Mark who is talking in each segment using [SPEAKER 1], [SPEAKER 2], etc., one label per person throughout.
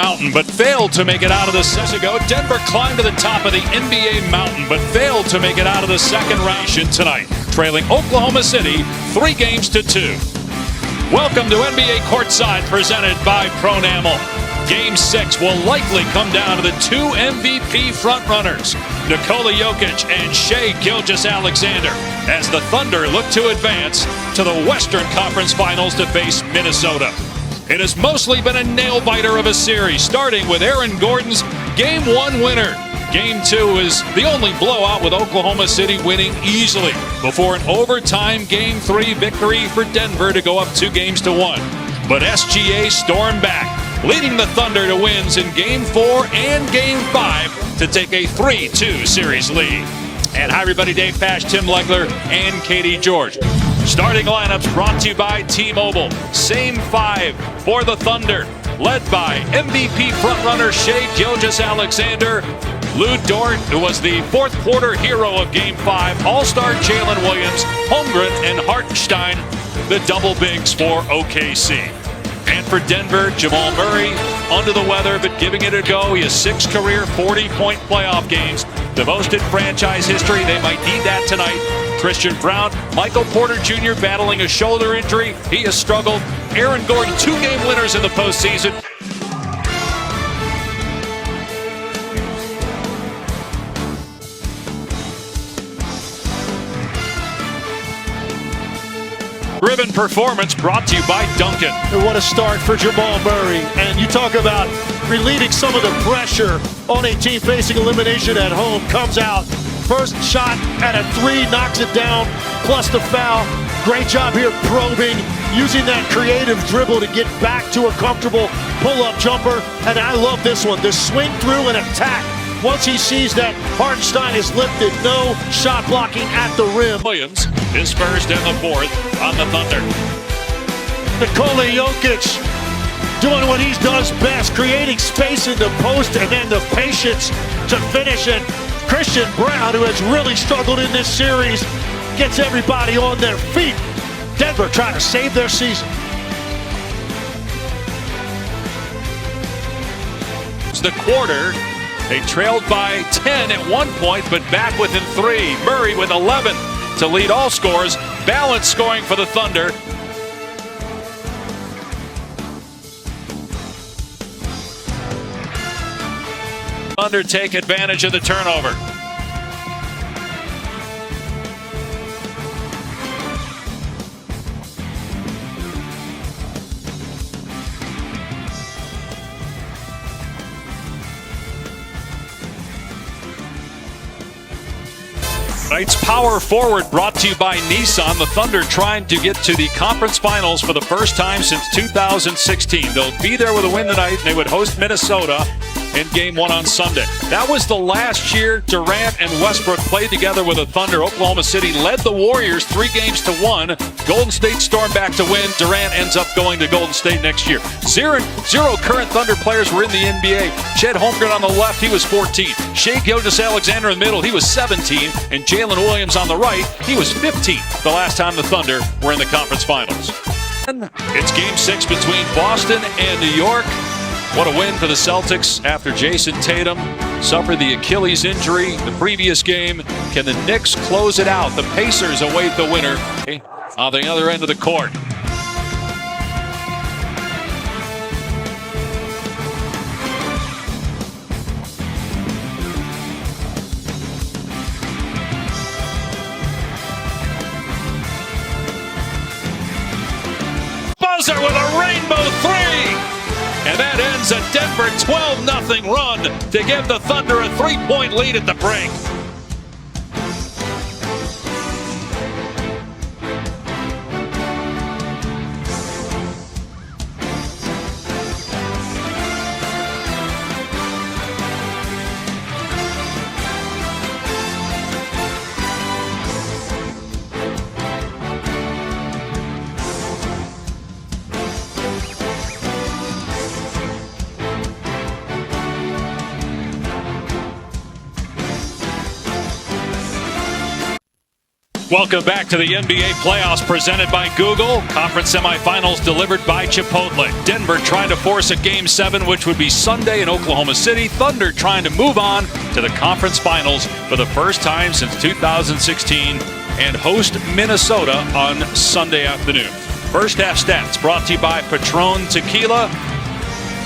[SPEAKER 1] mountain, but failed to make it out of the second ago. Denver climbed to the top of the NBA mountain, but failed to make it out of the second round tonight, trailing Oklahoma City 3-2. Welcome to NBA Courtside, presented by Pronamel. Game 6 will likely come down to the two MVP frontrunners, Nikola Jokic and Shai Gilgeous-Alexander, as the Thunder look to advance to the Western Conference Finals to face Minnesota. It has mostly been a nail-biter of a series, starting with Aaron Gordon's Game 1 winner. Game 2 is the only blowout, with Oklahoma City winning easily before an overtime Game 3 victory for Denver to go up 2-1. But SGA stormed back, leading the Thunder to wins in Game 4 and Game 5 to take a 3-2 series lead. And hi everybody, Dave Pash, Tim Legler, and Katie George. Starting lineups brought to you by T-Mobile. Same 5 for the Thunder, led by MVP frontrunner Shai Gilgeous-Alexander, Lou Dort, who was the fourth quarter hero of Game 5, All-Star Jalen Williams, Holmgren, and Hartenstein, the double bigs for OKC. And for Denver, Jamal Murray, under the weather, but giving it a go. He has 6 career 40-point playoff games, the most in franchise history. They might need that tonight. Christian Brown, Michael Porter Jr. battling a shoulder injury. He has struggled. Aaron Gordon, 2-game winners in the postseason. Driven performance brought to you by Duncan.
[SPEAKER 2] And what a start for Jamal Murray. And you talk about relieving some of the pressure on a team facing elimination at home. Comes out, first shot at a 3, knocks it down, plus the foul. Great job here probing, using that creative dribble to get back to a comfortable pull-up jumper. And I love this one, the swing through and attack. Once he sees that Hartenstein is lifted, no shot blocking at the rim.
[SPEAKER 1] Williams, his first and the fourth on the Thunder.
[SPEAKER 2] Nikola Jokic doing what he does best, creating space in the post and then the patience to finish it. Christian Brown, who has really struggled in this series, gets everybody on their feet. Denver trying to save their season.
[SPEAKER 1] It's the quarter. They trailed by 10 at one point, but back within 3. Murray with 11 to lead all scores. Balanced scoring for the Thunder. Thunder take advantage of the turnover. Tonight's Power Forward brought to you by Nissan. The Thunder trying to get to the conference finals for the first time since 2016. They'll be there with a win tonight, and they would host Minnesota in Game 1 on Sunday. That was the last year Durant and Westbrook played together with the Thunder. Oklahoma City led the Warriors 3-1. Golden State stormed back to win. Durant ends up going to Golden State next year. Zero current Thunder players were in the NBA. Chet Holmgren on the left, he was 14. Shai Gilgeous-Alexander in the middle, he was 17. And Jalen Williams on the right, he was 15 the last time the Thunder were in the conference finals. It's Game 6 between Boston and New York. What a win for the Celtics after Jason Tatum suffered the Achilles injury the previous game. Can the Knicks close it out? The Pacers await the winner on the other end of the court. Buzzer with a rainbow 3! And that ends a Denver 12-0 run to give the Thunder a 3-point lead at the break. Welcome back to the NBA playoffs presented by Google. Conference semifinals delivered by Chipotle. Denver trying to force a Game 7, which would be Sunday in Oklahoma City. Thunder trying to move on to the conference finals for the first time since 2016 and host Minnesota on Sunday afternoon. First half stats brought to you by Patron Tequila.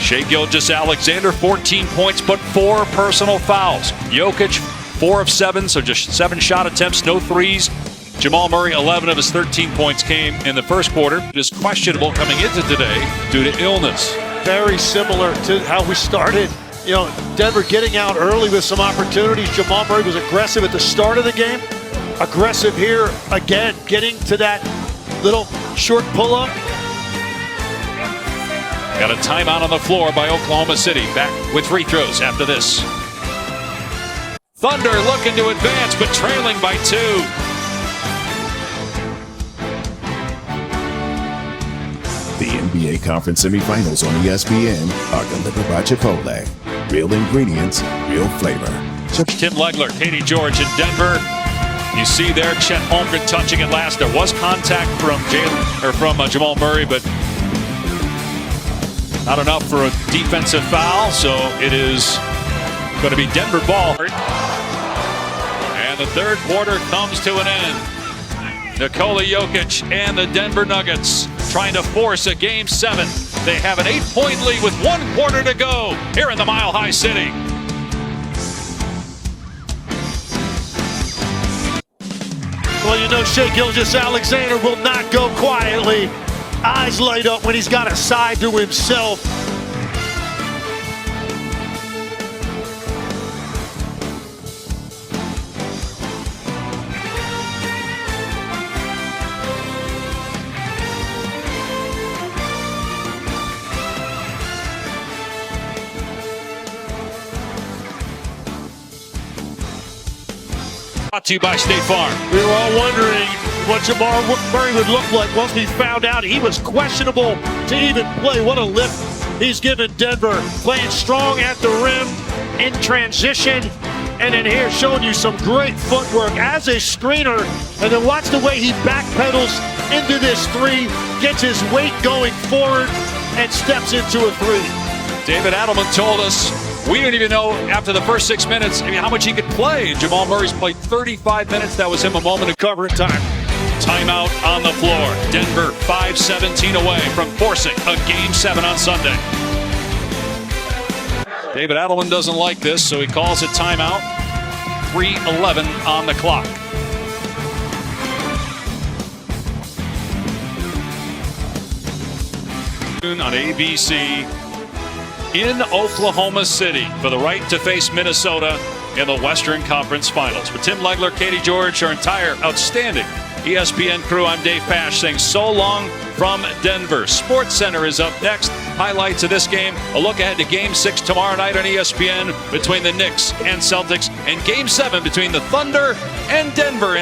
[SPEAKER 1] Shai Gilgeous-Alexander, 14 points, but 4 personal fouls. Jokic, 4 of 7, so just 7 shot attempts, no threes. Jamal Murray, 11 of his 13 points came in the first quarter. It is questionable coming into today due to illness.
[SPEAKER 2] Very similar to how we started. You know, Denver getting out early with some opportunities. Jamal Murray was aggressive at the start of the game. Aggressive here again, getting to that little short pull-up.
[SPEAKER 1] Got a timeout on the floor by Oklahoma City. Back with free throws after this. Thunder looking to advance, but trailing by 2.
[SPEAKER 3] The NBA Conference semifinals on ESPN are delivered by Chipotle. Real ingredients, real flavor.
[SPEAKER 1] Tim Legler, Katie George in Denver. You see there Chet Holmgren touching it last. There was contact from Jamal Murray, but not enough for a defensive foul. So it is going to be Denver ball. And the third quarter comes to an end. Nikola Jokic and the Denver Nuggets trying to force a Game 7. They have an 8-point lead with 1 quarter to go here in the Mile High City.
[SPEAKER 2] Well, you know, Shai Gilgeous-Alexander will not go quietly. Eyes light up when he's got a side to himself.
[SPEAKER 1] Brought to you by State Farm.
[SPEAKER 2] We were all wondering what Jamal Murray would look like once we found out he was questionable to even play. What a lift he's given Denver. Playing strong at the rim, in transition, and in here showing you some great footwork as a screener. And then watch the way he backpedals into this 3, gets his weight going forward, and steps into a 3.
[SPEAKER 1] David Adelman told us we didn't even know after the first 6 minutes how much he could play. Jamal Murray's played 35 minutes. That was him a moment of
[SPEAKER 2] Cover time.
[SPEAKER 1] timeout on the floor. Denver 5-17 away from forcing a Game 7 on Sunday. David Adelman doesn't like this, so he calls it timeout. 3:11 on the clock. On ABC in Oklahoma City for the right to face Minnesota in the Western Conference Finals. For Tim Legler, Katie George, our entire outstanding ESPN crew, I'm Dave Pasch saying so long from Denver. Sports Center is up next. Highlights of this game. A look ahead to Game 6 tomorrow night on ESPN between the Knicks and Celtics, and Game 7 between the Thunder and Denver.